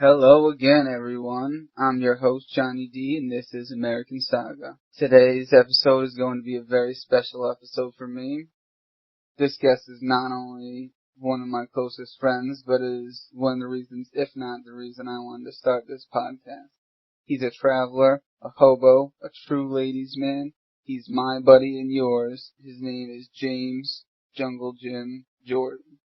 Hello again, everyone. I'm your host, Johnny D, and this is American Saga. Today's episode is going to be a very special episode for me. This guest is not only one of my closest friends, but is one of the reasons, if not the reason, I wanted to start this podcast. He's a traveler, a hobo, a true ladies' man. He's my buddy and yours. His name is James Jungle Jim Jordan.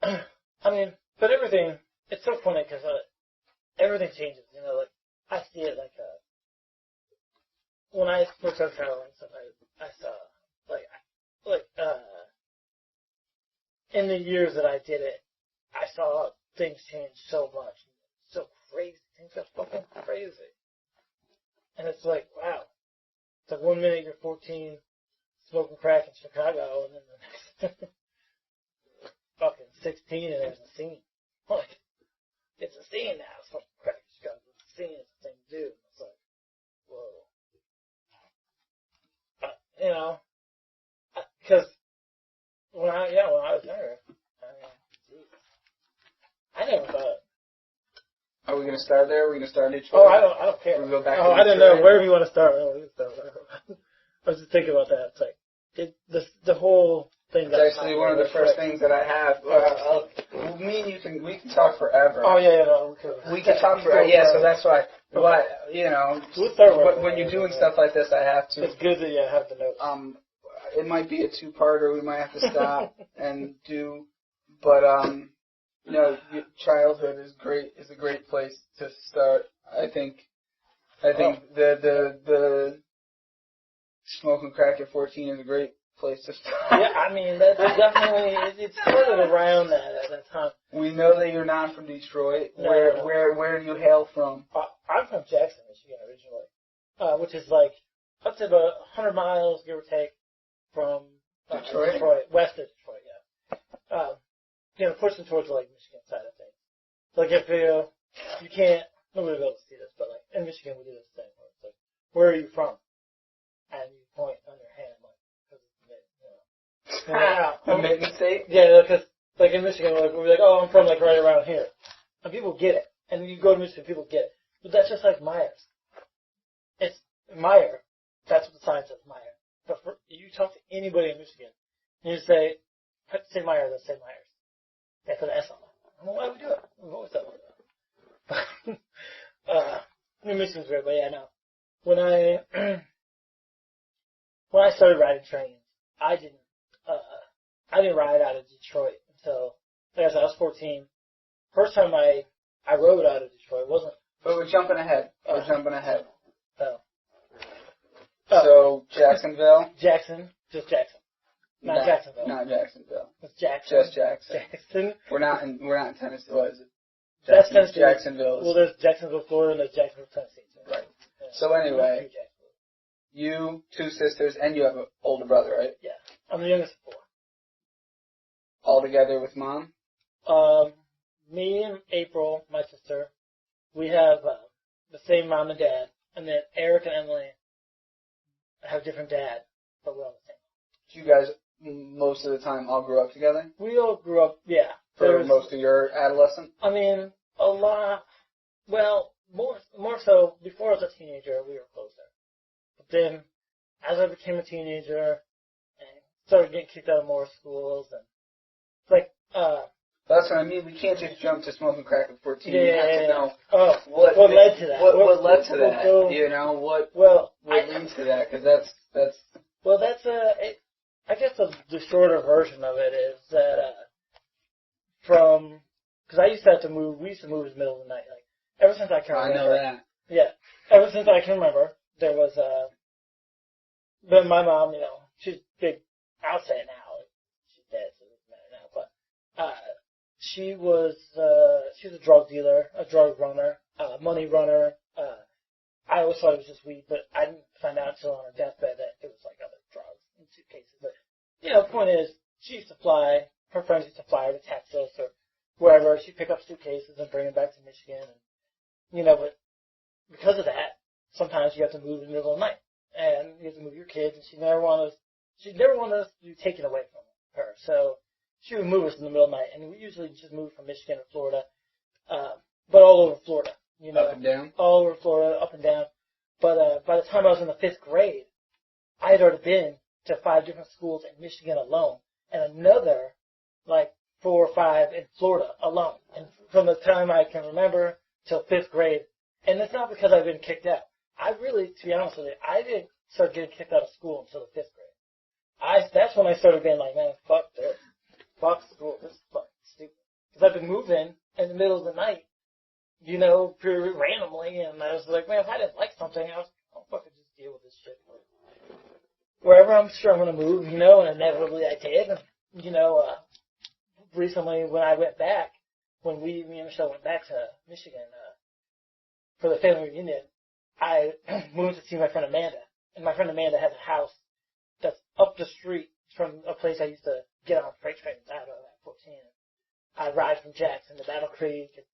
But everything, it's so funny because everything changes, like, I see it like, when I first started traveling and stuff, I saw, in the years that I did it, I saw things change so much, so crazy, things are fucking crazy, and it's like, wow, it's like 1 minute you're 14, smoking crack in Chicago, and then the next, fucking 16 and there's a scene. Like, it's a scene now. It's fucking crack. It's a scene. It's a thing to do. It's like, whoa. Because when I was younger, I never thought. Are we going to start there? Are we going to start in Detroit? Oh, I don't care. We go back I don't know. Wherever you want to start. I was just thinking about that. It's like, the whole thing. It's actually one of the first things that I have. Me and we can talk forever. Oh, yeah, no. We can talk forever. Yeah, so that's why, We'll start when you're doing stuff like this, I have to. It's good that you have the notes. It might be a two-parter. We might have to stop and do, but, childhood is a great place to start. I think the smoking crack at 14 is a great place to start. Yeah, that's definitely, it's sort of around that at that time. We know that you're not from Detroit. No. Where do you hail from? I'm from Jackson, Michigan, originally, which is like up to about 100 miles, give or take, from Detroit, west of Detroit, yeah. Pushing towards the Lake Michigan side of things. Like if you can't, nobody will be able to see this, but like in Michigan we do this thing where it's like, where are you from? And you point on your hand, like, because it's the mitten state? Yeah, because like in Michigan, like, we'll be like, oh, I'm from like right around here. And people get it. And you go to Michigan, people get it. But that's just like Myers. It's Meyer. That's what the sign says, Meyer. But you talk to anybody in Michigan, and you say, I have to say Myers, I say Myers. They put an S on it. I don't know why we do it. We've always done it. New Michigan's weird, but yeah, no. When I started riding trains, I didn't ride out of Detroit until, like I said, I was 14. First time I rode out of Detroit wasn't. But we're jumping ahead. Oh. So Jacksonville. Just Jackson. Not Jacksonville. Not Jacksonville. It's Jackson. Just Jackson. Jackson. We're not in Tennessee. What is it? That's Tennessee. Jacksonville. Well, there's Jacksonville, Florida, and there's Jacksonville, Tennessee. So. Right. So anyway, you, two sisters, and you have an older brother, right? Yeah. I'm the youngest of 4. All together with mom? Me and April, my sister, we have the same mom and dad, and then Eric and Emily have different dad, but we're all the same. You guys, most of the time, all grew up together? We all grew up, yeah. For most of your adolescence? A lot. Well, more so, before I was a teenager, we were closer. But then, as I became a teenager, and started getting kicked out of more schools, and like, that's what I mean. We can't just jump to smoking crack at 14. Yeah, we have to know what led to that. What led to that? What leads to that? Because that's. Well, that's I guess the shorter version of it is that because I used to have to move. We used to move in the middle of the night. Like ever since I can remember. I know that. Yeah, ever since I can remember, there was But my mom, she's big. I'll say it now. She's dead, so it doesn't matter now. But she was a drug dealer, a drug runner, money runner, I always thought it was just weed, but I didn't find out until on her deathbed that it was like other drugs in suitcases. But, the point is, her friends used to fly her to Texas or wherever. She'd pick up suitcases and bring them back to Michigan. And, but because of that, sometimes you have to move in the middle of the night. And you have to move your kids, and she'd never want us to be taken away from her. So she would move us in the middle of the night, and we usually just moved from Michigan to Florida, but all over Florida. Up and down? All over Florida, up and down. But by the time I was in the 5th grade, I had already been to 5 different schools in Michigan alone, and another, 4 or 5 in Florida alone. And from the time I can remember till 5th grade, and it's not because I've been kicked out. I really, to be honest with you, I didn't start getting kicked out of school until the 5th grade. That's when I started being like, man, fuck this. Fuck school. This is fucking stupid. Because I've been moving in the middle of the night, pretty randomly, and I was like, man, if I didn't like something, I'll fucking just deal with this shit. Wherever I'm sure I'm going to move, and inevitably I did. And, recently when I went back, when me and Michelle went back to Michigan for the family reunion, I moved to see my friend Amanda. And my friend Amanda has a house that's up the street from a place I used to get on freight trains out of at 14. I'd ride from Jackson to Battle Creek and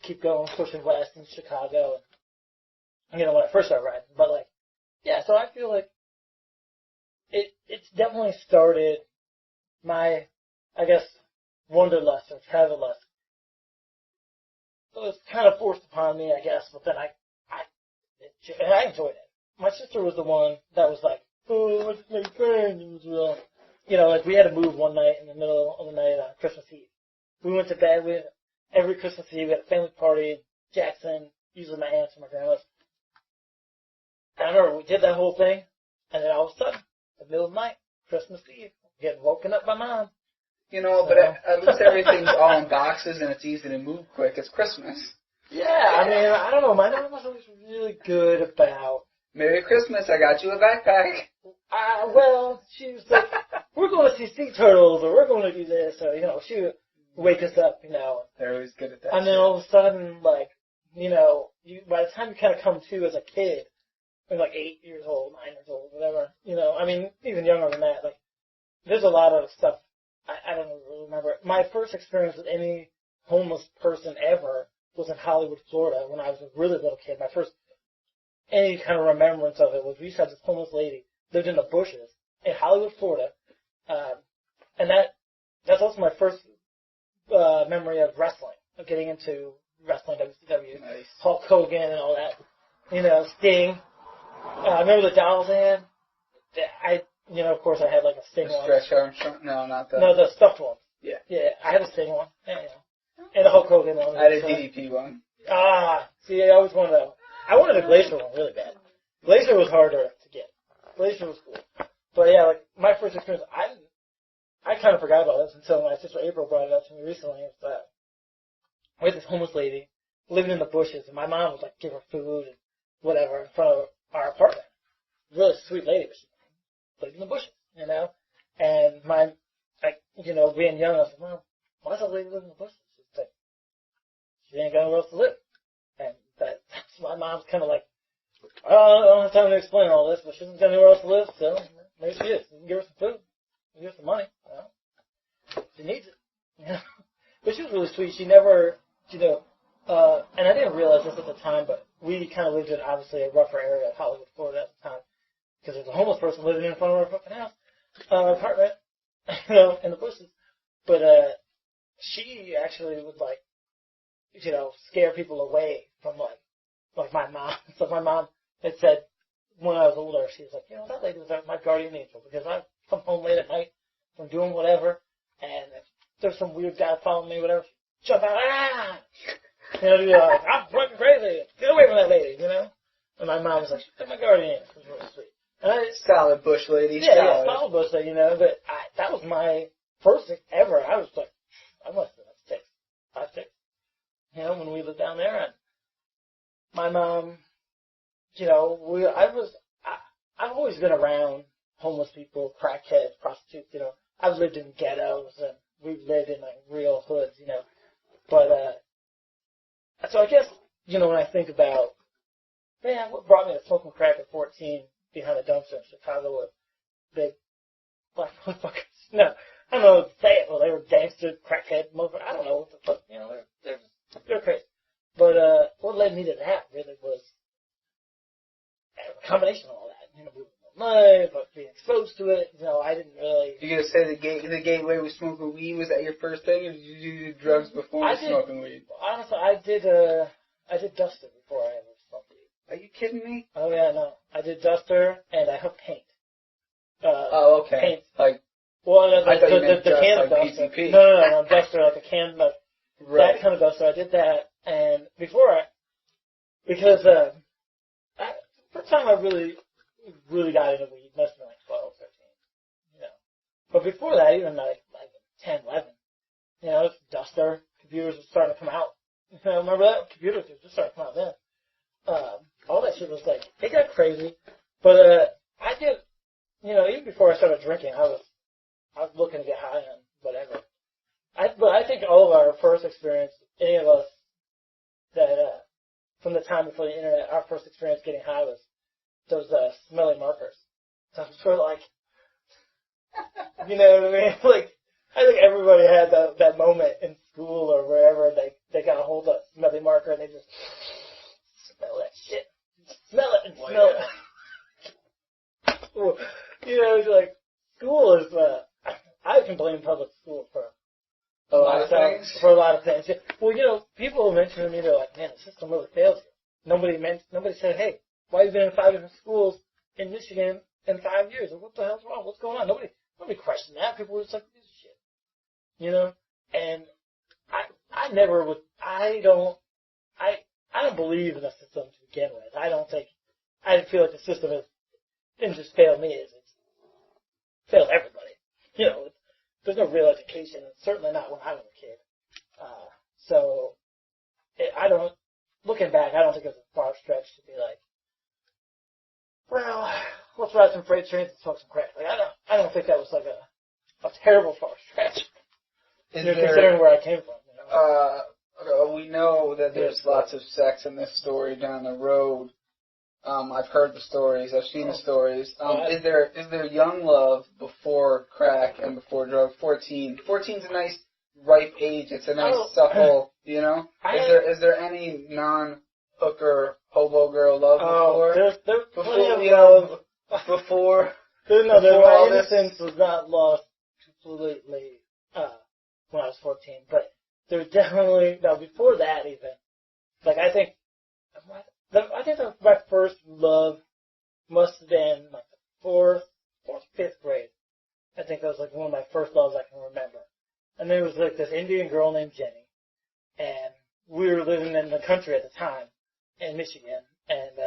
keep going, pushing west in Chicago. And, when I first started riding. But, so I feel like it's definitely started my, I guess, wanderlust or travel-lust. It was kind of forced upon me, I guess, but then I enjoyed it. My sister was the one that was like, oh, let's make friends. It was real, we had to move one night in the middle of the night on Christmas Eve. We went to bed. Every Christmas Eve, we had a family party, Jackson, usually my aunts and my grandmas. And I remember we did that whole thing, and then all of a sudden, in the middle of the night, Christmas Eve, getting woken up by Mom. But at least everything's all in boxes and it's easy to move quick. It's Christmas. Yeah, I mean, I don't know. My mom was always really good about... Merry Christmas, I got you a backpack. Well, she was like, we're going to see sea turtles, or we're going to do this, or, she would wake us up, They're always good at that. And then all of a sudden, by the time you kind of come to as a kid, when 8 years old, 9 years old, whatever, I mean, even younger than that, there's a lot of stuff, I don't really remember. My first experience with any homeless person ever was in Hollywood, Florida, when I was a really little kid. My first, any kind of remembrance of it was we used to have this homeless lady, lived in the bushes in Hollywood, Florida, and that's also my first memory of wrestling, of getting into wrestling, WCW, nice. Hulk Hogan and all that, Sting. I remember the dolls they had. Of course I had a Sting one. Stretch Armstrong? No, not that. No, the stuffed one. Yeah. Yeah, I had a Sting one. And a Hulk Hogan one. I had a DDP one. See, I always wanted I wanted a Glacier one really bad. Glacier was harder to get. Glacier was cool. But yeah, my first experience, I kind of forgot about this until my sister April brought it up to me recently. It's that we had this homeless lady living in the bushes, and my mom would give her food and whatever in front of our apartment. Really sweet lady, but she lived in the bushes, And being young, I was like, Mom, why does that lady live in the bushes? She's like, she ain't got nowhere else to live. And that's my mom's kind of like, I don't have time to explain all this, but she doesn't got anywhere else to live, so maybe she is. You can give her some food. You can give her some money. She needs it. But she was really sweet. She never, and I didn't realize this at the time, but we kind of lived in, obviously, a rougher area of Hollywood, Florida at the time. Because there's a homeless person living in front of our fucking house, apartment, in the bushes. But, she actually would, scare people away from, my mom. So my mom had said, when I was older, she was like, that lady was my guardian angel, because I come home late at night from doing whatever, and if there's some weird guy following me, whatever, jump out, she'd be like, I'm fucking crazy, get away from that lady, And my mom was like, she's my guardian angel. It was really sweet. Solid bush lady. Yeah, solid bush lady, but that was my first ever. I was like, I must have been 5, 6, when we lived down there. And my mom, I've always been around homeless people, crackheads, prostitutes, I've lived in ghettos and we've lived in real hoods, But, so I guess, when I think about man, what brought me to smoking crack at 14 behind a dumpster in Chicago with big black motherfuckers? No, I don't know what to say it. Well, they were gangster, crackhead, motherfuckers. I don't know what the fuck, you know, they're crazy. But, what led me to that really was a combination of all that. You know, moving my life, but being exposed to it, you know, I didn't really. You gonna say the gateway was smoking weed? Was that your first thing, or did you do drugs before smoking weed? Honestly, I did Duster before I ever smoked weed. Are you kidding me? Oh yeah, no. I did Duster and I hooked paint. Oh, okay. Paint. Like, well, I thought you meant the just can like of Duster. PCP. No, Duster, like a can of Right. that kind of Duster. I did that, and because first time I really got into weed must have been like 12, 13, you know. But before that, even like 10, 11, you know, Duster, computers were starting to come out. You know, remember that? Computers were just starting to come out then. All that shit was like, it got crazy. But, I did, you know, even before I started drinking, I was looking to get high on whatever. But I think all of our first experience, any of us that, from the time before the internet, our first experience getting high was those, smelly markers. So I'm sort of like, you know what I mean? Like, I think everybody had that moment in school or wherever they got a hold of a smelly marker and they just smell that shit. Smell it and smell it. You know, it's like, school is, I can blame public school for a lot of things. For a lot of things. Well, you know, people mention to me, they're like, man, the system really fails you. Nobody said, hey, why have you been in 5 different schools in Michigan in 5 years? What the hell's wrong? What's going on? Nobody questioned that. People were just like, this is shit. You know? And I never would, I don't believe in the system to begin with. I feel like the system didn't just fail me, it's failed everybody. You know, there's no real education, certainly not when I was a kid. Looking back, I don't think it was a far stretch to be like, well, let's ride some freight trains and smoke some crack. Like, I don't think that was like a terrible far stretch. Considering where I came from. You know? We know that there's lots of sex in this story down the road. I've heard the stories. I've seen the stories. Is there young love before crack and before drugs? 14. 14's a nice ripe age. It's a nice supple, you know? Is there any non-hooker hobo girl love before? There's plenty of love before. My innocence was not lost completely when I was 14, but there was definitely before that even. Like I think that my first love must have been like the fourth, fifth grade. I think that was like one of my first loves I can remember. And there was like this Indian girl named Jenny, and we were living in the country at the time in Michigan, and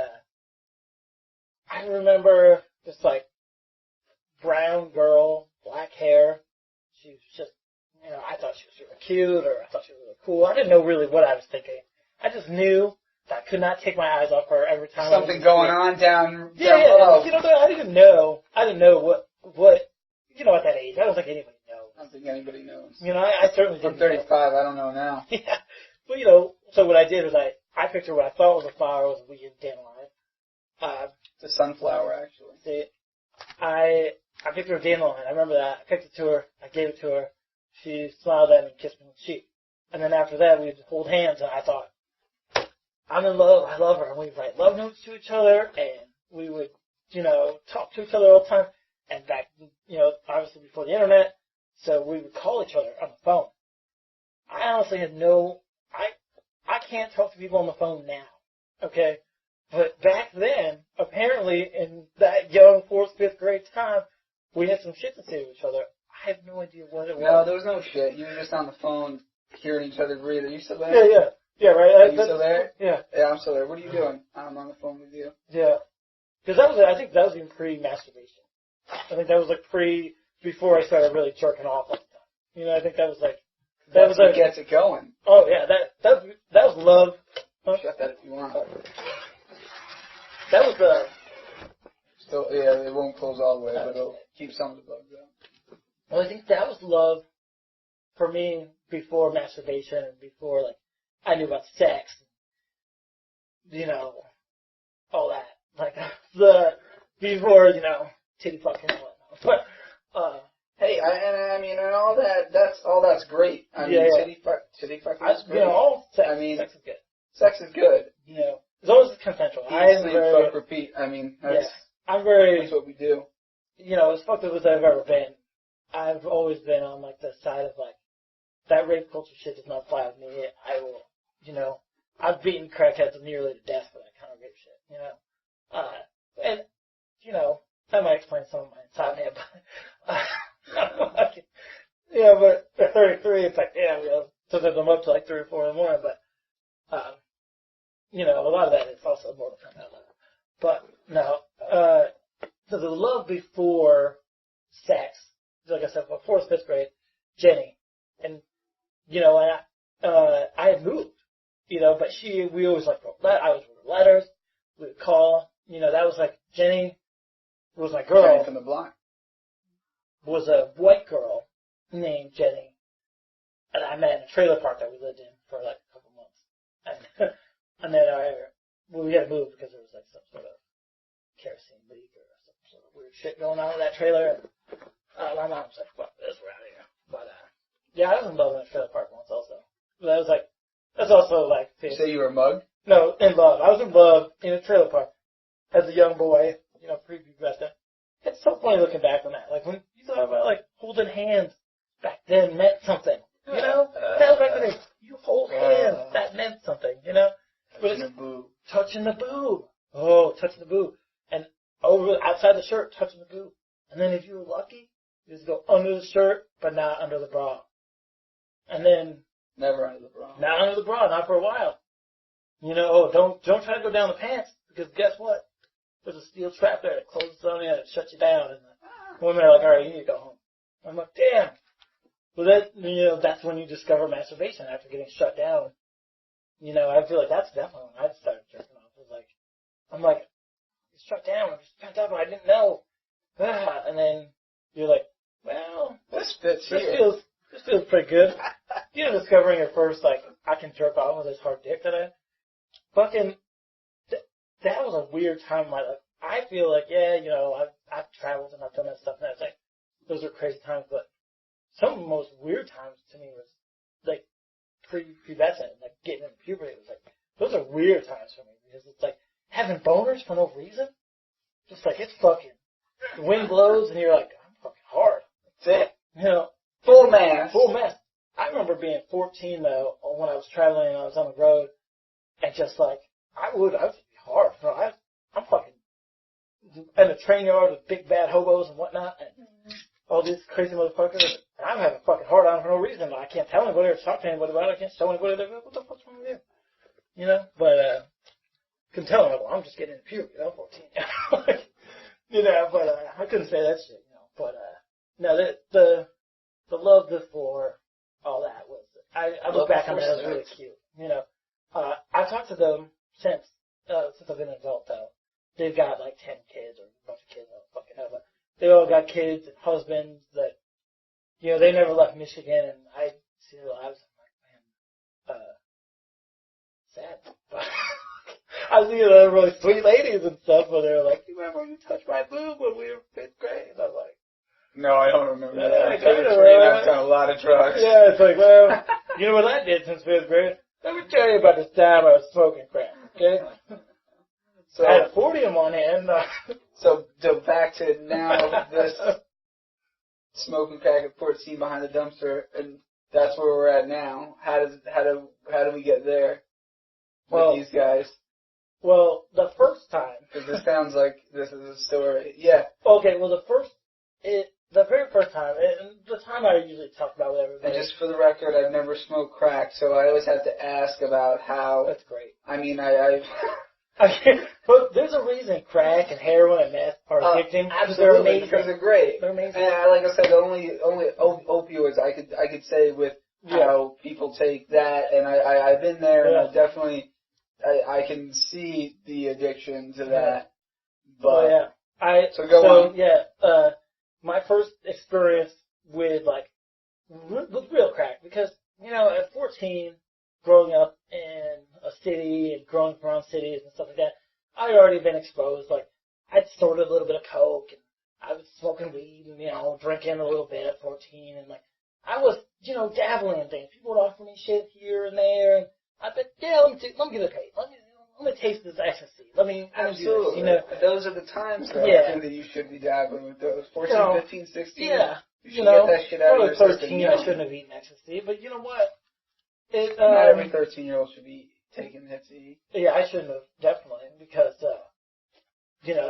I remember this like brown girl, black hair. She was just, you know, I thought she was really cute, or I thought she was really cool. I didn't know really what I was thinking. I just knew that I could not take my eyes off her every time. Something going on down below. You know, I didn't know what, you know, at that age. I don't think anybody knows. I don't think anybody knows. You know, I certainly didn't. I'm 35, I don't know now. Yeah. Well, you know, so what I did was I picked her what I thought was a flower was a weird dandelion. It's a sunflower, actually. See, I picked her a dandelion. I remember that. I picked it to her. I gave it to her. She smiled at me and kissed me on the cheek. And then after that, we would hold hands, and I thought, I'm in love. I love her. And we'd write love notes to each other, and we would, you know, talk to each other all the time. And back, you know, obviously before the internet, so we would call each other on the phone. I honestly had I can't talk to people on the phone now, okay? But back then, apparently in that young 4th, 5th grade time, we had some shit to say to each other. I have no idea what it was. No, there was no shit. You were just on the phone hearing each other breathe. Are you still there? Yeah. Yeah, right. Are you still there? Yeah. Yeah, I'm still there. What are you doing? I'm on the phone with you. Yeah. Because I think that was even pre-masturbation. I think that was like before I started really jerking off all the time. You know, I think that was like, That's what gets it going. Oh yeah, that was love. Huh? Shut that if you want. That was the. Still, yeah, it won't close all the way, but it'll keep some of the bugs out. Well, I think that was love for me before masturbation and before like I knew about sex. You know, all that. Like, before, you know, titty fucking and whatnot. But, hey, and all that's great. I mean, titty fucking is great. You know, all sex, sex is good. Sex is good. You know, as long as it's consensual. Fuck, repeat. I mean, that's what we do. You know, as fucked up as I've ever been, I've always been on, like, the side of, like, that rape culture shit does not fly with me. I will, you know, I've beaten crackheads nearly to death for that kind of rape shit, you know. And, you know, that might explain some of my insomnia, but, you know, but at 33, it's like, yeah, you know, sometimes I'm up to like 3 or 4 in the morning, but, you know, a lot of that is also Mortal Kombat level. But, no, so the love before sex, like I said, before 5th grade, Jenny, and, you know, I had moved, you know, but we always like wrote I was wrote letters, we would call, you know, that was like, Jenny was my girl. Jenny from the block. Was a white girl named Jenny, and I met in a trailer park that we lived in for like a couple months. And then we had to move because there was like some sort of kerosene leak or some sort of weird shit going on in that trailer. My mom was like, fuck this, we're out of here. But, yeah, I was in love in a trailer park once also. But that's also like... You say you were mugged? No, in love. I was in love in a trailer park as a young boy, you know, pre-pubescent. It's so funny looking back on that. Like, when you thought about, like, holding hands back then meant something. You know? That was back then. You hold hands. That meant something, you know? Touching the boob. Touching the boob. Oh, touching the boob. And outside the shirt, touching the boob. And then if you were lucky, you just go under the shirt, but not under the bra. And then... Never under the bra. Not under the bra, not for a while. You know, don't try to go down the pants, because guess what? There's a steel trap there that closes on you and it shuts you down. And the women are like, all right, you need to go home. I'm like, damn. Well, you know, that's when you discover masturbation after getting shut down. You know, I feel like that's definitely when I started jerking off. It was like, I'm like, it's shut down. I'm just shut down, but I didn't know. And then you're like, well, this fits here. This feels pretty good. You know, discovering your first, like, I can jerk off with this hard dick that I fucking, that was a weird time in my life. I feel like, yeah, you know, I've traveled and I've done that stuff, and it's like, those are crazy times, but some of the most weird times to me was, like, pre-pubescent, like, getting into puberty. It was like, those are weird times for me, because it's like, having boners for no reason. Just like, it's fucking, the wind blows, and you're like, I'm fucking hard. That's it. You know, full mass. I remember being 14, though, when I was traveling and I was on the road, and just like, I would be hard. You know, I'm fucking in the train yard with big bad hobos and whatnot, and all these crazy motherfuckers, and I'm having fucking hard on for no reason. I can't tell anybody or talk to anybody about it. I can't show anybody what the fuck's wrong with you? You know? But, couldn't tell them, well, I'm just getting into puberty, I'm 14. You know, but, I couldn't say that shit, you know. But, no, the love before all that was, I look back on that as really cute, you know. I've talked to them since I've been an adult, though. They've got like 10 kids or a bunch of kids, I don't fucking know, but they all got kids and husbands that, you know, they never left Michigan, and I see their lives, I'm like, man, sad. But I see the really sweet ladies and stuff where they're like, you remember you touched my boob when we were 5th grade? And I'm like, no, I don't remember that. I I've done a lot of drugs. Yeah, it's like, well, you know what I did since 5th grade? Let me tell you about this time I was smoking crack, okay? So I had 40 in one hand. So back to now, this smoking crack at 14 behind the dumpster, and that's where we're at now. How do we get there with these guys? Well, the first time. Because this sounds like this is a story. Yeah. Okay, well, the very first time, and the time I usually talk about with everybody. And just for the record, I've never smoked crack, so I always have to ask about how. That's great. I mean, but there's a reason crack and heroin and meth are addicting. Absolutely, because they're great. They're amazing. And like I said, the only opioids I could say with how people take that, and I've been there, and I definitely I can see the addiction to that. But so go on. My first experience with real crack, because, you know, at 14, growing up in a city and growing up around cities and stuff like that, I'd already been exposed. Like, I'd snorted a little bit of coke, and I was smoking weed, and, drinking a little bit at 14, and, like, I was, dabbling in things. People would offer me shit here and there, and I'd be, yeah, let me get a taste. Let me taste this ecstasy. Let me Absolutely. do this, Those are the times, though, Yeah. I think that you should be dabbling with those. 14, 15, 16. Yeah. You should get that shit out of your 13, system. I shouldn't have eaten ecstasy, but you know what? Not every 13-year-old should be taking hits to eat. Yeah, I shouldn't have, definitely, because,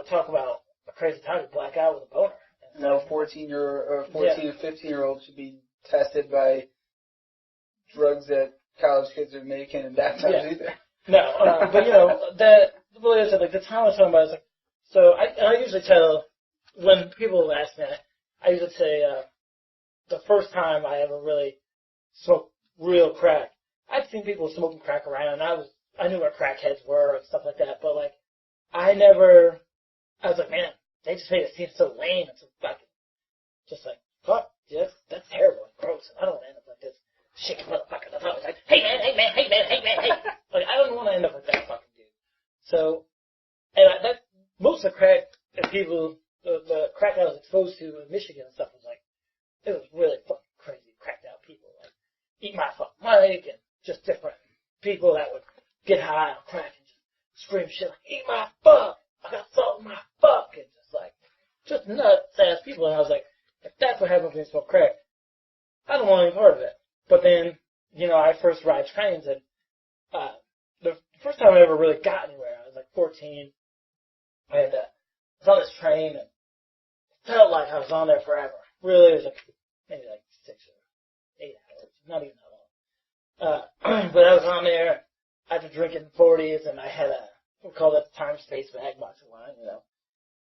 talk about a crazy time to black out with a boner. No 14 or 15-year-old should be tested by drugs that college kids are making and baptized either. No, but that really is like the time I was talking about is like, so I usually tell when people ask me, I usually say the first time I ever really smoked real crack. I'd seen people smoking crack around, and I knew where crackheads were and stuff like that, but like I was like, man, they just made it seem so lame and so fucking, just like, fuck, that's terrible and gross. I don't want to end up like this shaking motherfucker. That's always like, hey man, hey man, hey man, hey man, hey. Like, I don't want to end up like that fucking dude. So, and most of the crack that people, the crack I was exposed to in Michigan and stuff was like, it was really fucking crazy, cracked out people. Like, Eat My Fuck Mike and just different people that would get high on crack and just scream shit like, eat my fuck, I got salt in my fuck, and just nuts ass people. And I was like, if that's what happens when you smoke crack, I don't want any part of it. But then, I first ride trains, and the first time I ever really got anywhere, I was like 14, and I was on this train, and it felt like I was on there forever. Really, it was like maybe like 6 or 8 hours, not even that long. But I was on there after drinking 40s, and I had we call that the time space bag box of wine,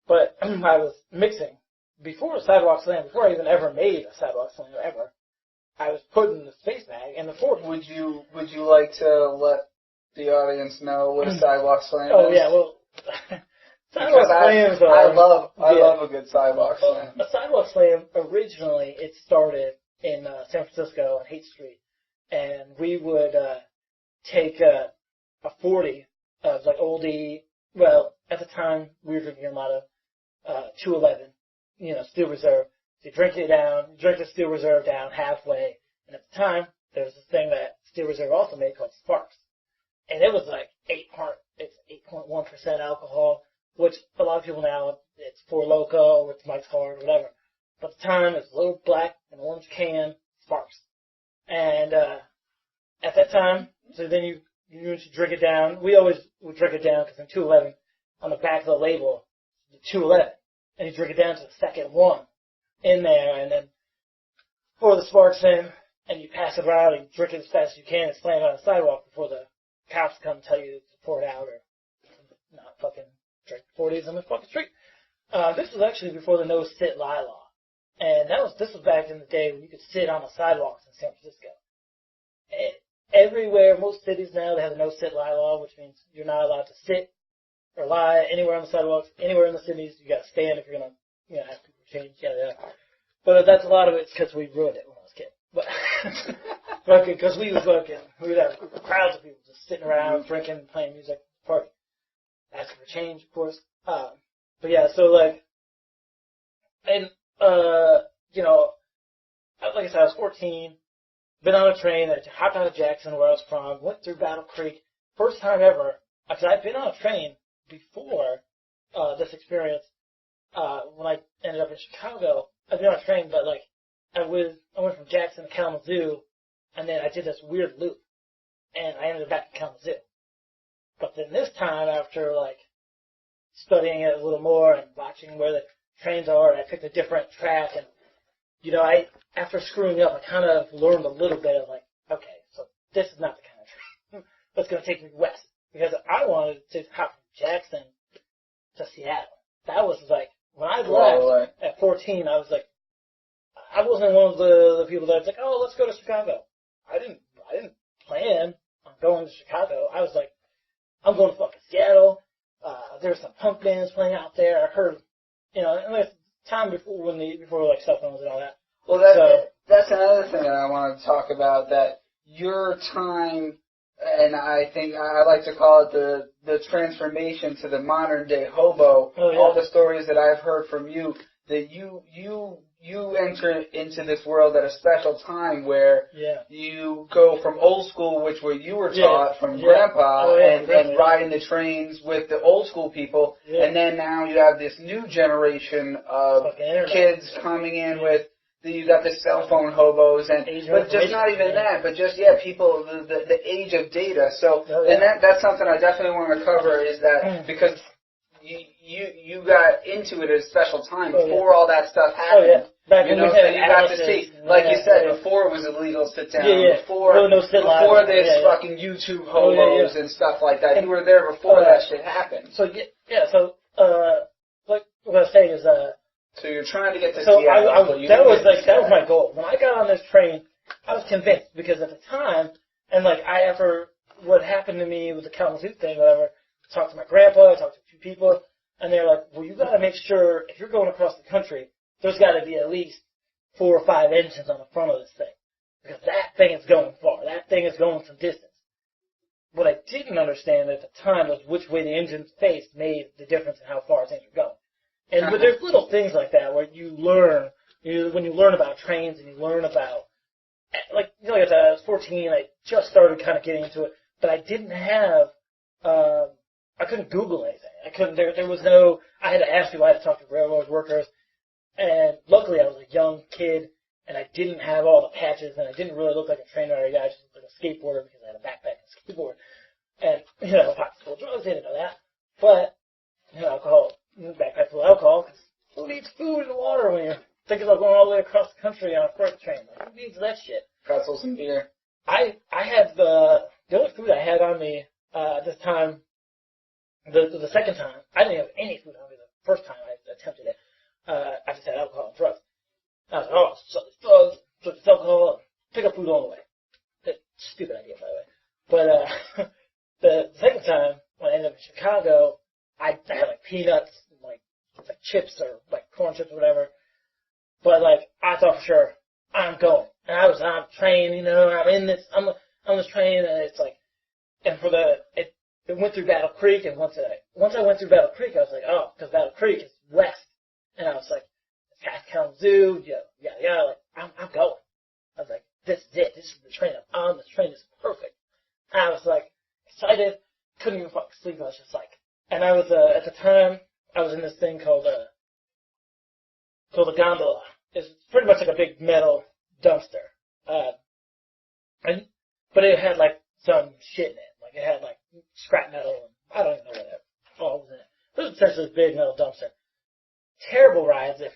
But I was mixing before Sidewalk Slam, before I even ever made a Sidewalk Slam ever. I was putting the space bag in the 40. Would you like to let the audience know what a Sidewalk Slam is? Oh yeah, well, Sidewalk Slams are. I love a good Sidewalk Slam. A Sidewalk Slam originally it started in San Francisco on Haight Street, and we would take a 40 of like oldie. Well, at the time we were drinking a lot of 211, Steel Reserve. So you drink the Steel Reserve down halfway, and at the time, there was this thing that Steel Reserve also made called Sparks. And it was like 8.1% alcohol, which a lot of people now, it's Four Loko, or it's Mike's Hard, or whatever. But at the time, it's a little black and orange can, Sparks. And at that time, so then you drink it down. We always would drink it down because in 211, on the back of the label, the 211, and you drink it down to the second one in there, and then pour the Sparks in, and you pass it around, and you drink it as fast as you can and slam it on the sidewalk before the cops come and tell you to pour it out or not fucking drink 40s on the fucking street. This was actually before the no sit lie law, and this was back in the day when you could sit on the sidewalks in San Francisco. Everywhere, most cities now, they have the no sit lie law, which means you're not allowed to sit or lie anywhere on the sidewalks, anywhere in the cities. You got to stand if you're gonna, have people change. Yeah. But that's a lot of it's because we ruined it when I was a kid. But because we would have crowds of people just sitting around drinking, playing music, party, asking for change, of course. But yeah, so like, and like I said, I was 14. Been on a train, I hopped out of Jackson, where I was from, went through Battle Creek. First time ever, because I'd been on a train before this experience. When I ended up in Chicago, I'd been on a train, but like I went from Jackson to Kalamazoo, and then I did this weird loop, and I ended up back in Kalamazoo. But then this time, after like studying it a little more and watching where the trains are, and I picked a different track, and after screwing up, I kind of learned a little bit of like, okay, so this is not the kind of train that's going to take me west. Because I wanted to hop from Jackson to Seattle. That was like, when I left at 14, I was like, I wasn't one of the people that's like, oh, let's go to Chicago. I didn't plan on going to Chicago. I was like, I'm going to fucking Seattle. There's some punk bands playing out there. I heard, and there's time before like cell phones and all that. Well, that's another thing that I want to talk about, that your time and I think I like to call it the transformation to the modern day hobo. Oh, yeah. All the stories that I've heard from you, that you enter into this world at a special time where you go from old school, which where you were taught from Grandpa, and riding the trains with the old school people, and then now you have this new generation of kids coming in with. You got the cell phone hobos, but just not even that, but just people, the age of data. So, and that's something I definitely want to cover is that because you got into it at a special time before all that stuff happened. Back you know, so you got to see, like you said, before it was illegal to sit down, before this fucking YouTube hobos and stuff like that. You were there before that shit happened. So so like what I was saying is So you're trying to get to Seattle. That was my goal. When I got on this train, I was convinced because at the time, and after what happened to me with the Kalamazoo thing, whatever, I talked to my grandpa, I talked to a few people, and they're like, well, you got to make sure if you're going across the country, there's got to be at least 4 or 5 engines on the front of this thing because that thing is going far. That thing is going some distance. What I didn't understand at the time was which way the engines faced made the difference in how far things were going. But there's little things like that where you learn, when you learn about trains and you learn about, as I was 14, I just started kind of getting into it, but I didn't have, I couldn't Google anything. There was no, I had to ask people, I had to talk to railroad workers, and luckily I was a young kid, and I didn't have all the patches, and I didn't really look like a trainer or a guy, I just looked like a skateboarder because I had a backpack and a skateboard. And, pockets full of drugs, they didn't know that. But, alcohol. Backpack full of alcohol, because who needs food and water when you're thinking about going all the way across the country on a freight train? Who needs that shit? Pretzels and beer. I had the only food I had on me this time, the second time, I didn't have any food on me the first time I attempted it. I just had alcohol and drugs. I was like, so it's drugs, so it's alcohol, pick up food all the way. Stupid idea, by the way. But the second time, when I ended up in Chicago, I had peanuts, like chips or corn chips or whatever. But I thought for sure I'm going, and I was on a train. I'm in this, I'm on this train, and it's and it went through Battle Creek, and once I went through Battle Creek, I was like, oh, because Battle Creek is west, and I was like, it's past Kalamazoo, I'm going. I was like, this is it. This is the train I'm on. This train is perfect. And I was excited, couldn't even fucking sleep. I was just and I was, at the time, I was in this thing called a gondola. It's pretty much like a big metal dumpster. But it had some shit in it. It had scrap metal and I don't even know what all was in it. It was essentially this big metal dumpster. Terrible rides if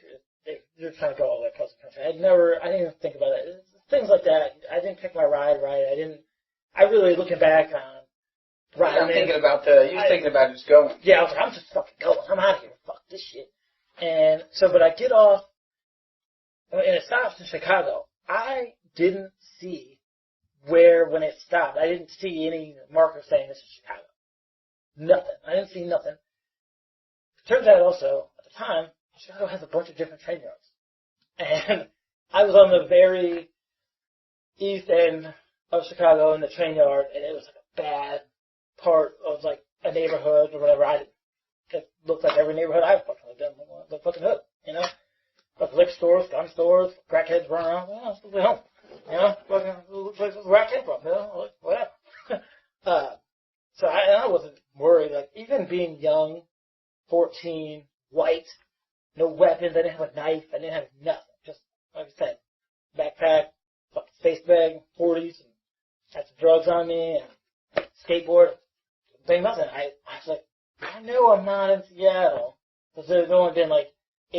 you're trying to go all the way across the country. I didn't even think about it. Things like that. I didn't pick my ride right. I really, looking back on, right. I'm thinking about thinking about just going. Yeah, I was like, I'm just fucking going. I'm out of here. Fuck this shit. And so, but I get off, and it stops in Chicago. I didn't see when it stopped. I didn't see any marker saying this is Chicago. Nothing. I didn't see nothing. It turns out also, at the time, Chicago has a bunch of different train yards. And I was on the very east end of Chicago in the train yard, and it was a bad part of a neighborhood or whatever. It looked like every neighborhood I've fucking lived in, the fucking hood, liquor stores, gun stores, crackheads running around. Well, it's home, fucking places where I came from, whatever. So I wasn't worried. Even being young, 14, white, no weapons. I didn't have a knife. I didn't have nothing. Just like I said, backpack, fucking space bag, 40s, and had some drugs on me, and skateboard. Nothing. I was like, I know I'm not in Seattle, because there's only been 8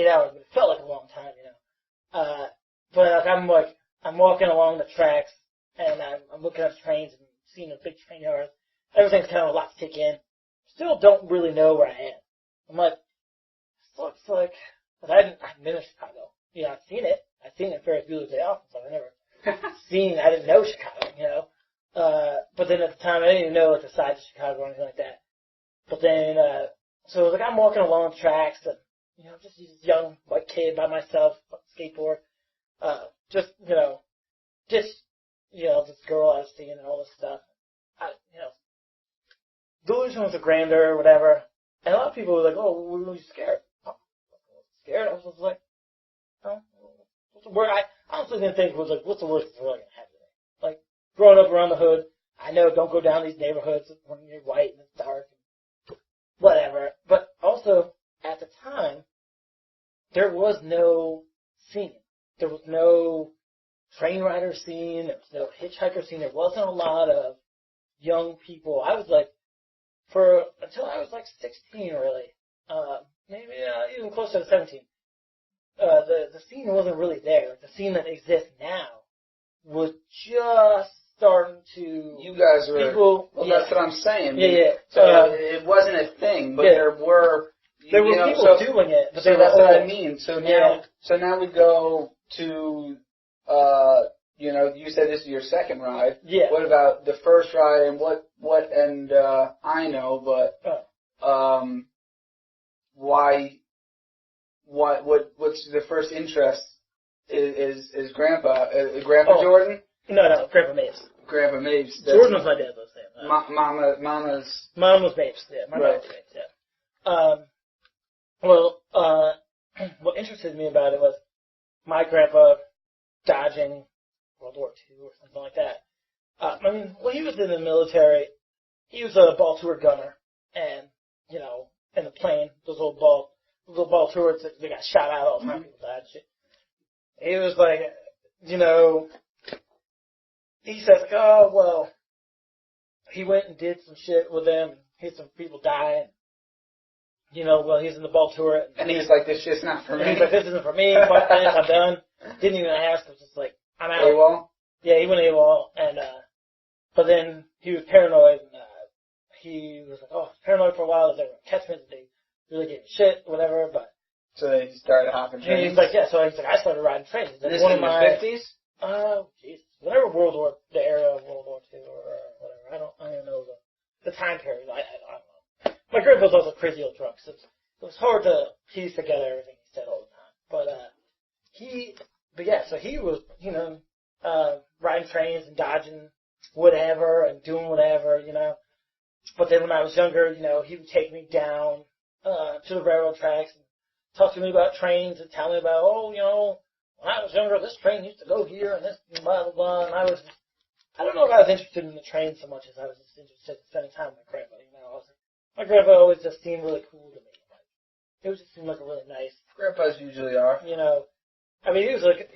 hours, but it felt like a long time, But I'm walking along the tracks, and I'm looking at trains and seeing a big train yard. Everything's kind of a lot to take in. Still don't really know where I am. I'm like, this looks like, but I've been in Chicago. I've seen it. I've seen it Ferris Bueller's Day Off, so I didn't know Chicago, But then at the time, I didn't even know the size of Chicago or anything like that. But then, so it was I'm walking along the tracks, and, just this young white kid by myself, skateboard, this girl I was seeing and all this stuff. delusions are grander or whatever. And a lot of people were like, oh, we were scared. Oh, scared? I was just like, oh, what's the word? I honestly didn't think it was like, what's the worst that's really going to happen? Like, growing up around the hood, I know don't go down these neighborhoods when you're white and it's dark and whatever. But also, at the time, there was no scene. There was no train rider scene. There was no hitchhiker scene. There wasn't a lot of young people. I was like, until I was like 16, really, maybe even closer to 17. The scene wasn't really there. The scene that exists now was just starting to. You guys were. People, well, yeah. that's what I'm saying. Yeah. So it wasn't a thing, but there were. There were people doing it, but so that's what I mean. So now we go to. You said this is your second ride. Yeah. What about the first ride and what and I know, but what's the first interest is Grandpa Jordan? No, Grandpa Mapes. Grandpa Mapes. Jordan was my dad, let's say. Mama's. Mom was Mapes, yeah. My mom was Mapes, yeah. What interested me about it was my grandpa dodging World War II or something like that. When he was in the military, he was a ball tour gunner, and in the plane, those little ball tours, they got shot out all the time. People died and shit. He was like, he says like, oh well, he went and did some shit with them, and he had some people die, and he's in the ball tour, and he's like, this shit's not for me. And he's like, this isn't for me. Fuck this, I'm done. Didn't even ask. I was just like, I'm out. AWOL? Yeah, he went AWOL, and but then he was paranoid, and he was like, oh, paranoid for a while. They were catch me. They really gave me shit, whatever. But so he started hopping trains. He's like, yeah. So he's like, I started riding trains. Like, this is in the 50s. Jesus, whatever the era of World War II or whatever. I don't even know the time period. I don't know. My grandpa was also crazy old drunk, so it was hard to piece together everything he said all the time. So he was, riding trains and dodging whatever and doing whatever, But then when I was younger, he would take me down to the railroad tracks and talk to me about trains and tell me about, when I was younger, this train used to go here and this blah, blah, blah. And I don't know if I was interested in the train so much as I was just interested in spending time with my grandpa, My grandpa always just seemed really cool to me. It just seemed like a really nice. Grandpas usually are. He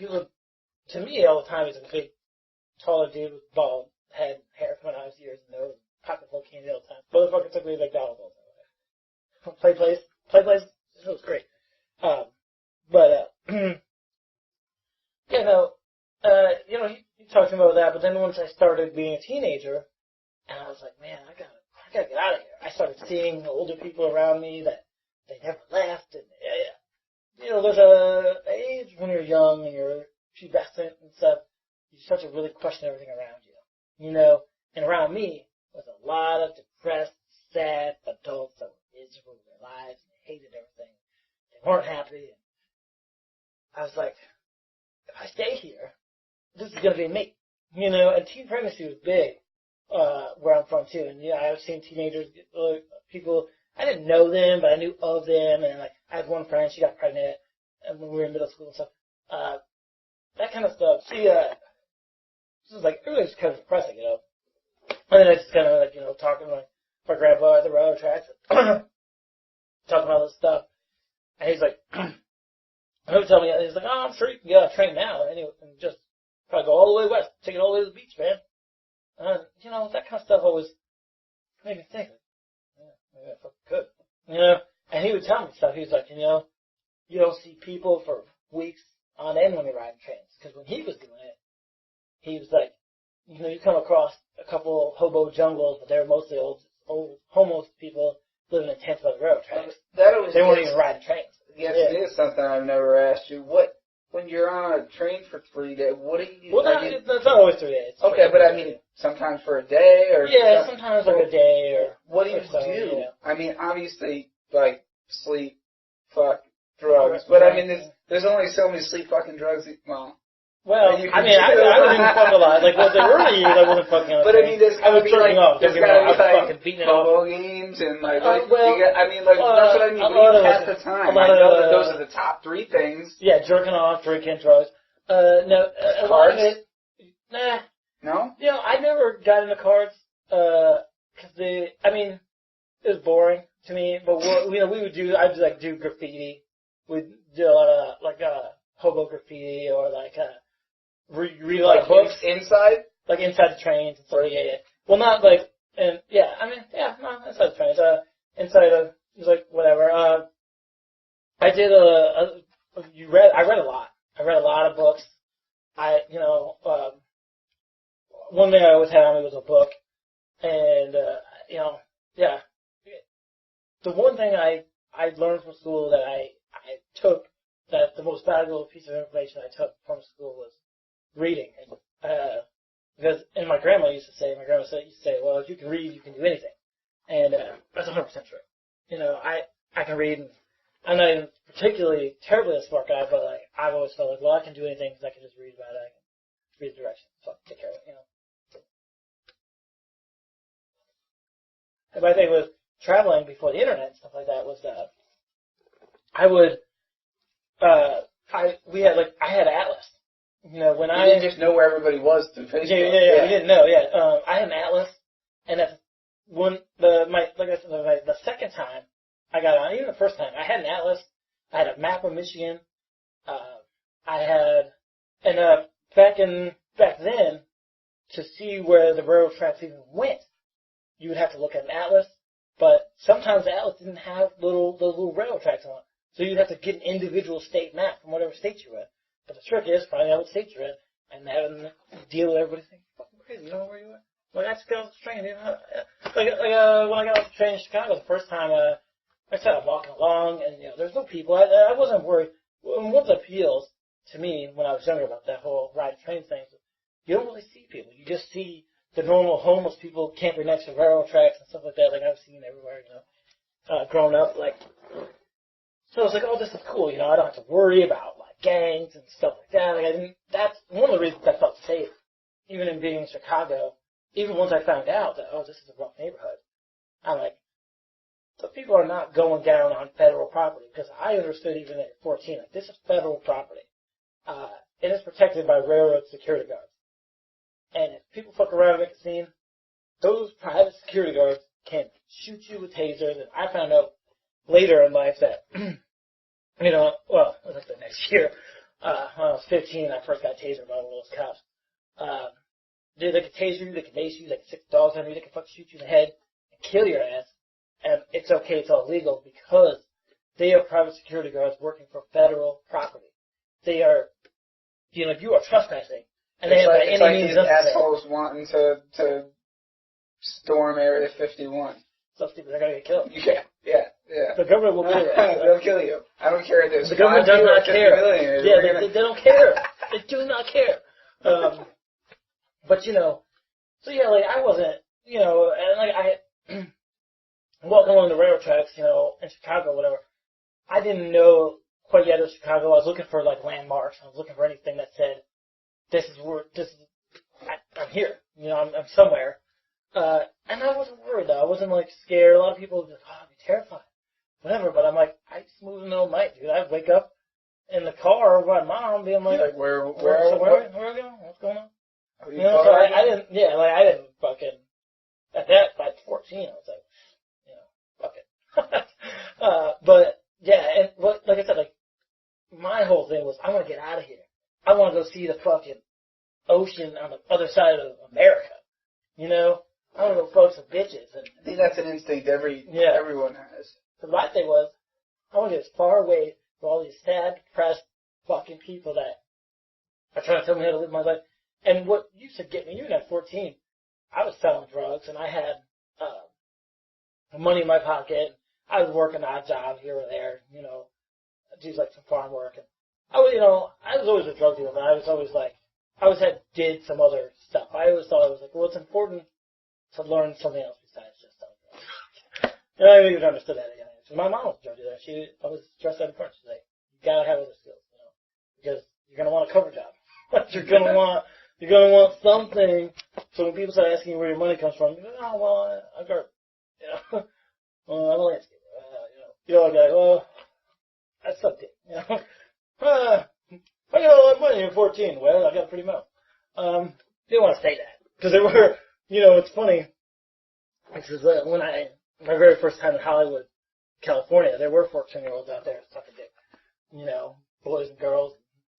was to me all the time, he's a big, taller dude with bald head, hair coming out of his ears and nose, pocket full of candy all the time. Motherfucker took me to McDonald's all the time. Play place, it was great. He talked to me about that, but then once I started being a teenager, and I was like, man, I gotta get out of here. I started seeing older people around me that they never left, and there's a age when you're young and you're pubescent and stuff, you start to really question everything around you, and around me was a lot of depressed, sad adults that were miserable with their lives and they hated everything. They weren't happy. And I was like, if I stay here, this is going to be me, and teen pregnancy was big, where I'm from too. And I've seen teenagers, people, I didn't know them, but I knew of them. And like, I had one friend, she got pregnant when we were in middle school and stuff. That kind of stuff. This is like, everything's kind of depressing, And then I just kind of like, talking to my grandpa at the railroad tracks, talking about all this stuff. And he's like, he would tell me, he's like, oh, I'm sure you can get on a train now, anyway, and just probably go all the way west, take it all the way to the beach, man. That kind of stuff always made me think, maybe I fucking could, And he would tell me stuff. He was like, you don't see people for weeks on end when you're riding trains. Because when he was doing it, he was like, you come across a couple hobo jungles, but they were mostly old homeless people living in tents by the railroad tracks. They weren't even riding trains. Yes, it is something I've never asked you. When you're on a train for 3 days, what do you do? Well, that's not always 3 days. Okay, but I mean, sometimes for a day or... Yeah, sometimes like a day or... What do you do? I mean, obviously, like, sleep, fuck, drugs. But I mean, there's only so many sleep, fucking drugs. Well, Well, I mean, I didn't fuck a lot. Like, the early years, I wasn't fucking on. But I mean, there's gotta be like, there's gotta be like fucking beating hobo games and like, that's what I mean. Like, a lot of pass the time. I know that those are the top three things. Yeah, jerking off, drinking, drugs. No, a lot of it. Nah. No. You know, I never got into cards. Cause it was boring to me. But I'd like do graffiti. We'd do a lot of like hobo graffiti or like read like books inside, like inside the trains and stuff. Yeah. Well, not like inside the trains. Inside of it was like whatever. I did I read a lot. I read a lot of books. One thing I always had on me was a book, and the one thing I learned from school that I took, that the most valuable piece of information I took from school was reading. Because my grandma used to say, well, if you can read, you can do anything. And that's 100% true. You know, I can read, and I'm not even particularly terribly a smart guy, but like I've always felt like, well, I can do anything because I can just read about it. I can read the directions, so I can take care of it, you know. And my thing with traveling before the internet and stuff like that was that I had Atlas. You know, when I didn't just know where everybody was through Facebook. Yeah. We didn't know. Yeah, I had an Atlas, and that's the second time I got on, even the first time, I had an Atlas. I had a map of Michigan. Back then, to see where the railroad tracks even went, you would have to look at an atlas, but sometimes the atlas didn't have those little railroad tracks on it. So you'd have to get an individual state map from whatever state you were in. But the trick is finding out what state you're in and having to deal with everybody saying, fucking crazy, you don't know where you are? Like, I just got off the train, you know? When I got off the train in Chicago the first time, I started walking along, and, you know, there's no people. I wasn't worried. One of the appeals to me when I was younger about that whole ride train thing, you don't really see people. You just see the normal homeless people camping next to railroad tracks and stuff like that, like I've seen everywhere, you know, growing up, like. So I was like, oh, this is cool, you know, I don't have to worry about, like, gangs and stuff like that. Like, that's one of the reasons I felt safe, even in being in Chicago, even once I found out that, oh, this is a rough neighborhood. I'm like, the people are not going down on federal property, because I understood even at 14, like, this is federal property. It is protected by railroad security guards. And if people fuck around and make a scene, those private security guards can shoot you with tasers. And I found out later in life that, you know, well, it was like the next year, when I was 15, I first got tasered by one of those cops. They can taser you, they can mace you, they can stick dogs on you, they can fucking shoot you in the head and kill your ass. And it's okay, it's all legal, because they are private security guards working for federal property. They are, you know, you are trespassing. And they have any means necessary. Assholes wanting to storm Area 51. So stupid, they're gonna get killed. Yeah. The government will kill you. They'll kill you. I don't care if there's the government does not care. Yeah, they don't care. They do not care. But you know, so yeah, like I wasn't, you know, and like I walking along the railroad tracks, you know, in Chicago, whatever. I didn't know quite yet it was Chicago. I was looking for like landmarks. I was looking for anything that said, I'm here. You know, I'm somewhere. And I wasn't worried though. I wasn't like scared. A lot of people would be like, oh, I'd be terrified. Whatever. But I'm like, I smooth in the middle night, dude. I'd wake up in the car with my mom being like, where are we going? What's going on? You know, so I didn't fucking, by 14, I was like, you know, fuck it. But yeah, and like I said, like, my whole thing was, I want to get out of here. I want to go see the fucking ocean on the other side of America. You know? I want to go fuck some bitches. And I think that's an instinct everyone has. So my thing was, I want to get as far away from all these sad, depressed fucking people that are trying to tell me how to live my life. And what used to get me, even at 14, I was selling drugs, and I had money in my pocket. I was working odd jobs here or there, you know, do like some farm work. And I was always a drug dealer, but I did some other stuff. I always thought it was like, well, it's important to learn something else besides just selling drugs. And I never even understood that again. So my mom was a drug dealer. She always dressed out in front. She's like, you gotta have other skills, you know, because you're gonna want a cover job. You're gonna want something. So when people start asking you where your money comes from, you go, oh well, I got, well, I'm a landscaper. You know, like, well, I sucked it. I got a lot of money at 14. Well, I got a pretty mouth. Didn't want to say that because there were, it's funny. Because my very first time in Hollywood, California, there were 14-year-olds out there sucking dick. Boys and girls.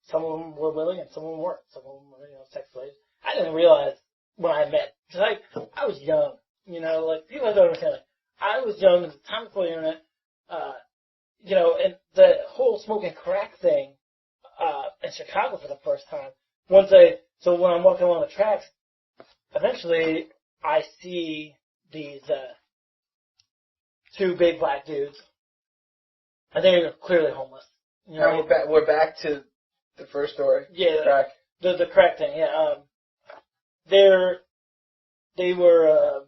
Some of them were willing and some of them weren't. Some of them were, sex slaves. I didn't realize when I met, because I was young, like, people don't understand, like, I was young at the time before the internet, and the whole smoking crack thing, in Chicago for the first time, so when I'm walking along the tracks, eventually I see these, two big black dudes. I think they're clearly homeless. Now we're back to the first story. Yeah, crack. The crack thing. Yeah, they were.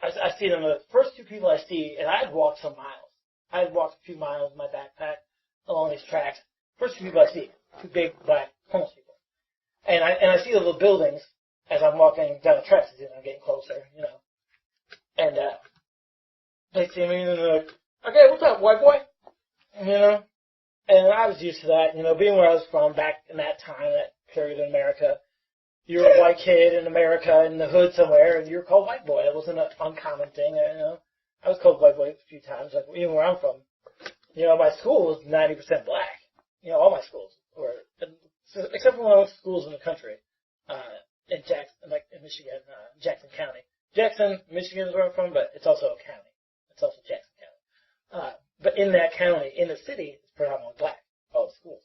I see them. The first two people I see, and I had walked some miles. I had walked a few miles in my backpack along these tracks. First two people I see, two big black homeless people, and I see the little buildings as I'm walking down the tracks. I'm getting closer, and they see me and they're like, "Okay, what's up, white boy?" And I was used to that, being where I was from back in that time, that period in America. You were a white kid in America in the hood somewhere, and you were called white boy. It wasn't an uncommon thing, I was called white boy a few times, like even where I'm from. My school was 90% black. All my schools were, except for when I went to schools in the country, in Jackson, like in Michigan, Jackson County. Jackson, Michigan is where I'm from, but it's also a county. It's also Jackson County. But in that county, in the city, it's predominantly black, all the schools.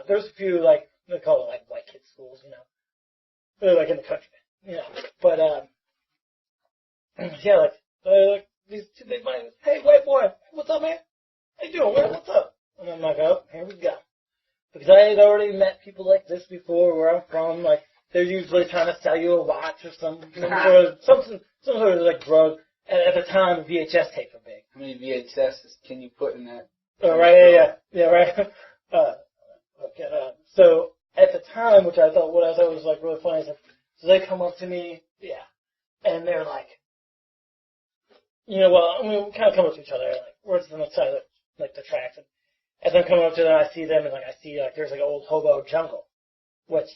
There's a few, like, they call it, like, white kids schools, They're, like, in the country, But, yeah, like, these two big buddies, hey, white boy, what's up, man? How you doing, man? What's up? And I'm like, oh, here we go. Because I had already met people like this before where I'm from, like, they're usually trying to sell you a watch or some sort of, like, drug. At the time, VHS tapes were big. How many VHSs can you put in that? Oh, right, yeah, right. Okay, so at the time, what I thought was like really funny is like, so they come up to me, and they're like, we kind of come up to each other, like, we're just on the side of the tracks, and as I'm coming up to them, I see them, and I see there's like an old hobo jungle, which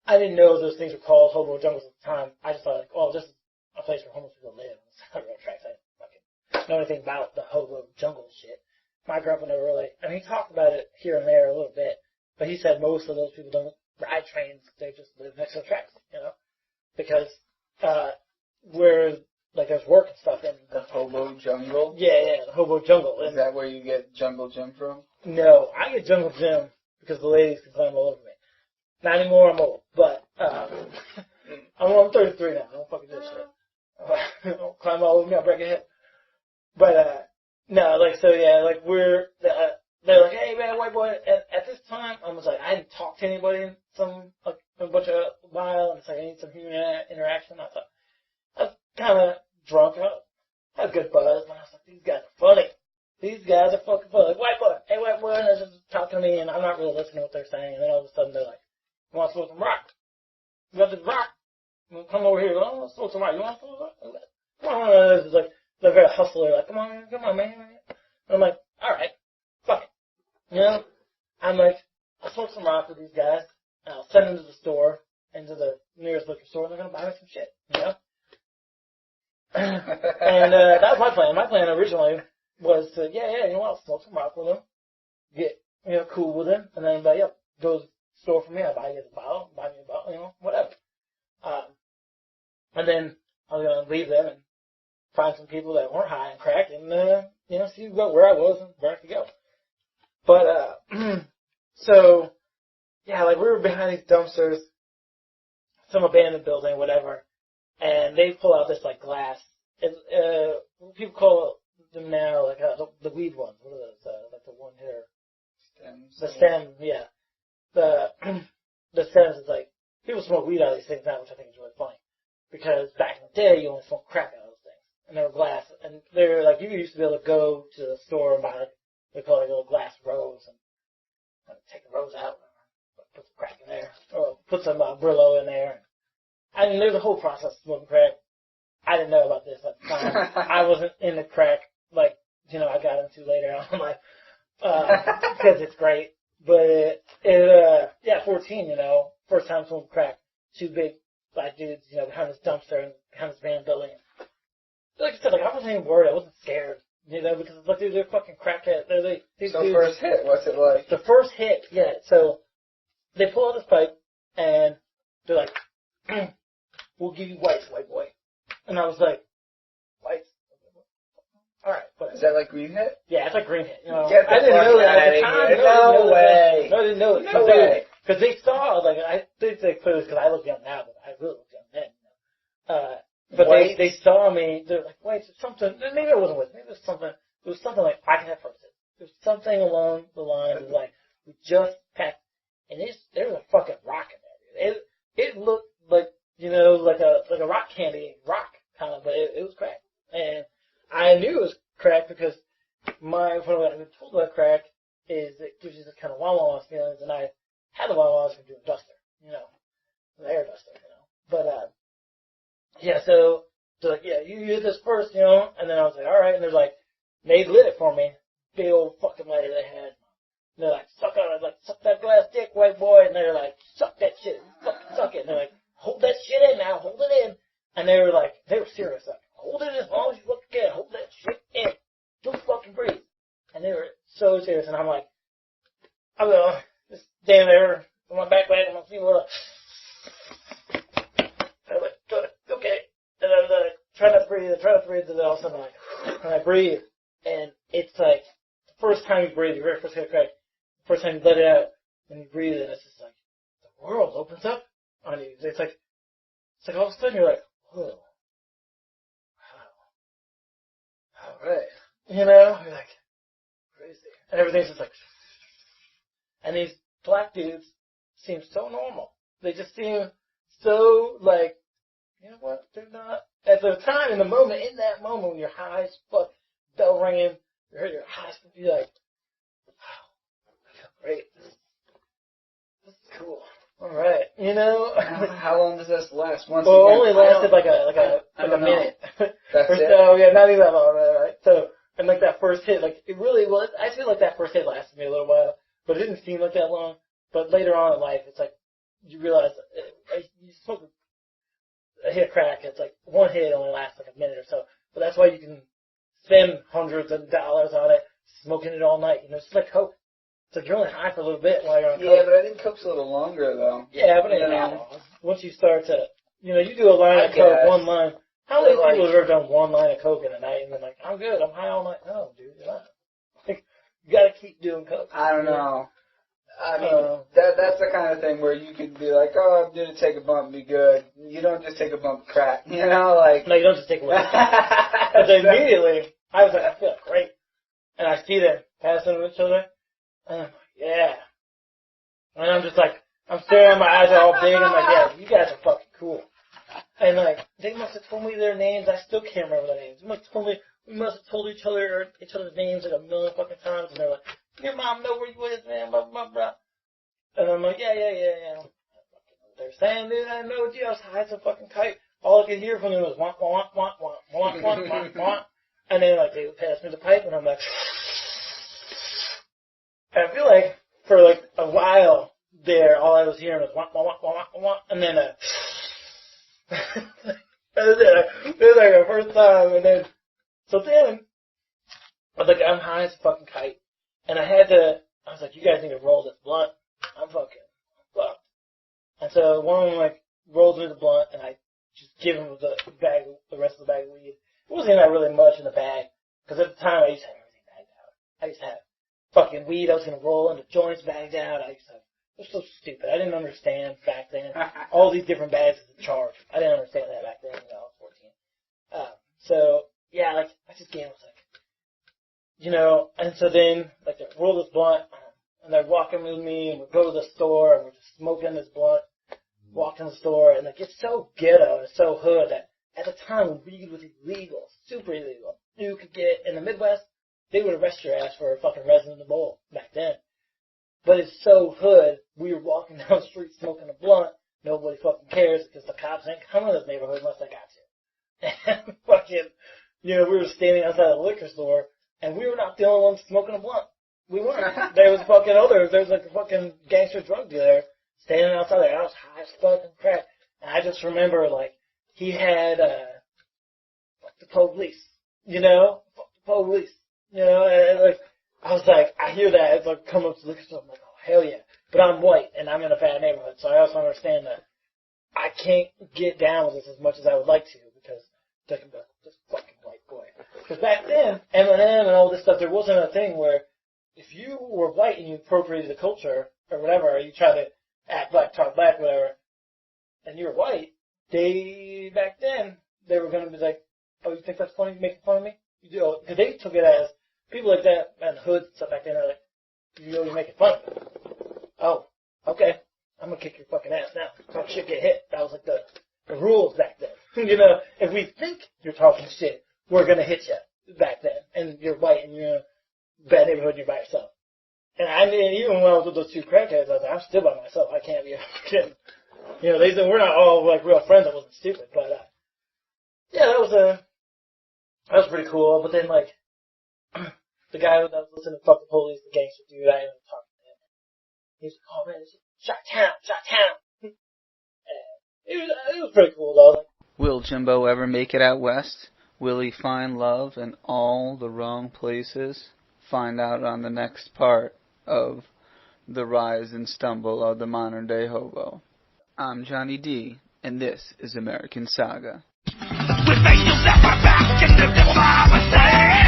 I didn't know those things were called hobo jungles at the time. I just thought like, oh, this is a place where homeless people live. It's not real tracks. I didn't fucking know anything about the hobo jungle shit. My grandpa never really, he talked about it here and there a little bit, but he said most of those people don't ride trains, they just live next to the tracks, because, where, like, there's work and stuff in the hobo jungle? Yeah, the hobo jungle. Is that where you get Jungle Gym from? No, I get Jungle Gym because the ladies can climb all over me. Not anymore, I'm old, but, I'm 33 now, I don't fucking do shit. Don't climb all over me, I'll break a hip. But, no, like, so yeah, like, they're like, hey man, white boy, at this time, I was like, I hadn't talked to anybody in a bunch of while, and it's like, I need some human interaction. I thought, I was kind of drunk, I had a good buzz, and I was like, these guys are funny. These guys are fucking funny. Like, white boy, hey white boy, and they're just talking to me, and I'm not really listening to what they're saying, and then all of a sudden they're like, you want to smoke some rock? You got this rock? Come over here, oh, let's smoke some rock. You want to smoke some rock? Come on, it's like, they're very hustler, like, come on, man. And I'm like, alright, fuck it. I'm like, I'll smoke some rock with these guys, and I'll send them to the store, into the nearest liquor store, and they're gonna buy me some shit, And, that was my plan. My plan originally was to, you know what, I'll smoke some rock with them, get, cool with them, and then, go to the store for me, I'll buy you a bottle, whatever. And then I was gonna leave them and find some people that weren't high and crack and, see where I was and where I could go. But, so, yeah, like, we were behind these dumpsters, some abandoned building, whatever, and they pull out this, like, glass. People call them now, like, the weed ones. What are those? Like, the one here. Stems. The stem, yeah. The stems is like, people smoke weed out of these things now, which I think is really funny. Because back in the day, you only smoked crack out of those things. And they were glass. And they're like, you used to be able to go to the store and buy, like, they call it little glass rose and take the rose out and put the crack in there. Or put some Brillo in there. I mean, there's a whole process of smoking crack. I didn't know about this at the time. I wasn't into crack like, I got into later on in life, because it's great. But 14, first time smoking crack. Two big black dudes, behind this dumpster and behind this van building. Like I said, I wasn't even worried. I wasn't scared, because it's like they're fucking crackheads. So first hit, what's it like? The first hit, yeah. So they pull out this pipe and they're like, "We'll give you whites, white boy." And I was like, "Whites? All right." But is that like green hit? Yeah, it's like green hit. Get the I didn't know that at the fuck time. outta here. No way. No, I didn't know it. No way. Because they saw, I think they clearly, because I look young now, but I really look young then. But they saw me. They're like, "Wait, it's something." Maybe it wasn't with. Maybe it was something. It was something like I can have first hit. There was something along the lines of like we just packed, and there was a fucking rock in there. It looked like like a rock candy rock kind of, but it was crack, and I knew it was crack because what I've been told about crack is it gives you this kind of wah-wah feelings, and I had the wah-wahs from doing duster, the air duster, But yeah, so they're like, "Yeah, you hit this first, and then I was like, "All right," and they're like, they lit it for me, big old fucking lighter they had. And they're like, "Suck on it, suck that glass dick, white boy," and they're like, "Suck that shit, fucking suck it," and they're like, "Hold that shit in now, hold it in," and they were serious, like, "Hold it as long as you fucking can, hold that shit in, don't fucking breathe," and they were so serious, and I'm like, I will, just damn there, on my back leg, I'm feeling I'm like, okay. And I was like, try not to breathe, and then all of a sudden and I breathe, and it's like, the first time you breathe, your very first hit of crack, the first time you let it out, and you breathe, and it's just like, the world opens up on you. It's like all of a sudden you're like, whoa, wow, alright, you're like, crazy. And everything's just like, and these black dudes seem so normal. They just seem so like, you know what? They're not. At the time, in that moment when you're high as fuck, bell ringing, you're high as fuck, you're like, wow, I feel great. This is cool. All right, How long does this last? It only lasted like a minute. That's it. So yeah, not even that long, right? So and like that first hit, it really was. I feel like that first hit lasted me a little while, but it didn't seem like that long. But later on in life, it's like you realize you smoke a hit of crack. It's like one hit only lasts like a minute or so. But that's why you can spend hundreds of dollars on it, smoking it all night. It's like coke. It's like you're only high for a little bit while you're on coke. Yeah, but I think coke's a little longer though. Yeah, but it ain't that long. Once you start to, you do a line of coke, one line. How many people have ever done one line of coke in a night and been like, "I'm good, I'm high all night"? No, dude, you're not. You gotta keep doing coke. I don't know. I mean, that's the kind of thing where you could be like, "Oh, I'm gonna take a bump and be good." You don't just take a bump of crack, No, you don't just take one. But immediately, I was like, I feel great. And I see them passing each other, and I'm like, yeah. And I'm just like, I'm staring, my eyes are all big, and I'm like, yeah, you guys are fucking cool. And they must have told me their names, I still can't remember their names. We must have told each other's names like a million fucking times, and they're like, "Your mom know where you is, man, blah, blah, blah." And I'm like, yeah. They're saying, dude, I know you. I was high as a fucking kite. All I could hear from them was wah, wah, wah, wah, wah, wah, wah, wah. And then, they would pass me the pipe, and I'm like, and I feel like, for, a while there, all I was hearing was wah, wah, wah, wah, wah, wah, and then, that was it. It was the first time, and then, so then, I'm high as a fucking kite, and I was like, you guys need to roll this blunt. I'm fucking fucked. And so one of them, rolls me the blunt, and I just give him the rest of the bag of weed. It wasn't even really much in the bag, because at the time I used to have everything bagged out. I used to have fucking weed I was going to roll into joints bagged out. It was so stupid. I didn't understand back then. All these different bags is a charge. I didn't understand that back then when I was 14. So, yeah, I just gave him, and so then, they roll this blunt, and they're walking with me, and we go to the store, and we're just smoking this blunt, walking to the store, and it's so ghetto and so hood that at the time when weed was illegal, super illegal, you could get, in the Midwest, they would arrest your ass for a fucking resin bowl back then. But it's so hood, we were walking down the street smoking a blunt, nobody fucking cares because the cops ain't coming to this neighborhood unless I got to. And fucking, we were standing outside the liquor store, and we were not the only ones smoking a blunt. We weren't. There was fucking there was like a fucking gangster drug dealer standing outside there. I was high as fucking crap. And I just remember, like, he had, fuck the police, fuck the police, and like, I was like, I hear that, it's like, come up to the liquor store, I'm like, oh, hell yeah. But I'm white, and I'm in a bad neighborhood, so I also understand that I can't get down with this as much as I would like to, because they can be like, this fucking white boy. Because back then, Eminem and all this stuff, there wasn't a thing where, if you were white and you appropriated the culture, or whatever, or you try to act black, talk black, whatever, and you're white, back then, they were going to be like, oh, you think that's funny, making fun of me? Because they took it as, people like that, and the hoods and stuff back then, are like, you're making fun of me. Oh, okay, I'm going to kick your fucking ass now. Talk shit, get hit. That was like the rules back then. If we think you're talking shit, we're going to hit you back then. And you're white, and you're in a bad neighborhood, and you're by yourself. And I mean, even when I was with those two crackheads, I was like, I'm still by myself. I can't be kidding. They said we're not all like real friends. I wasn't stupid, but yeah, that was pretty cool. But then like the guy that was listening to Fuck the Police, the gangster dude, I ended up talking to him. He was like, oh man, it's shot town. It was pretty cool though. Will Jimbo ever make it out west? Will he find love in all the wrong places? Find out on the next part of The Rise and Stumble of the Modern Day Hobo. I'm Johnny D, and this is American Saga. With angels at my back and the devil by my side,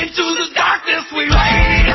into the darkness we ride.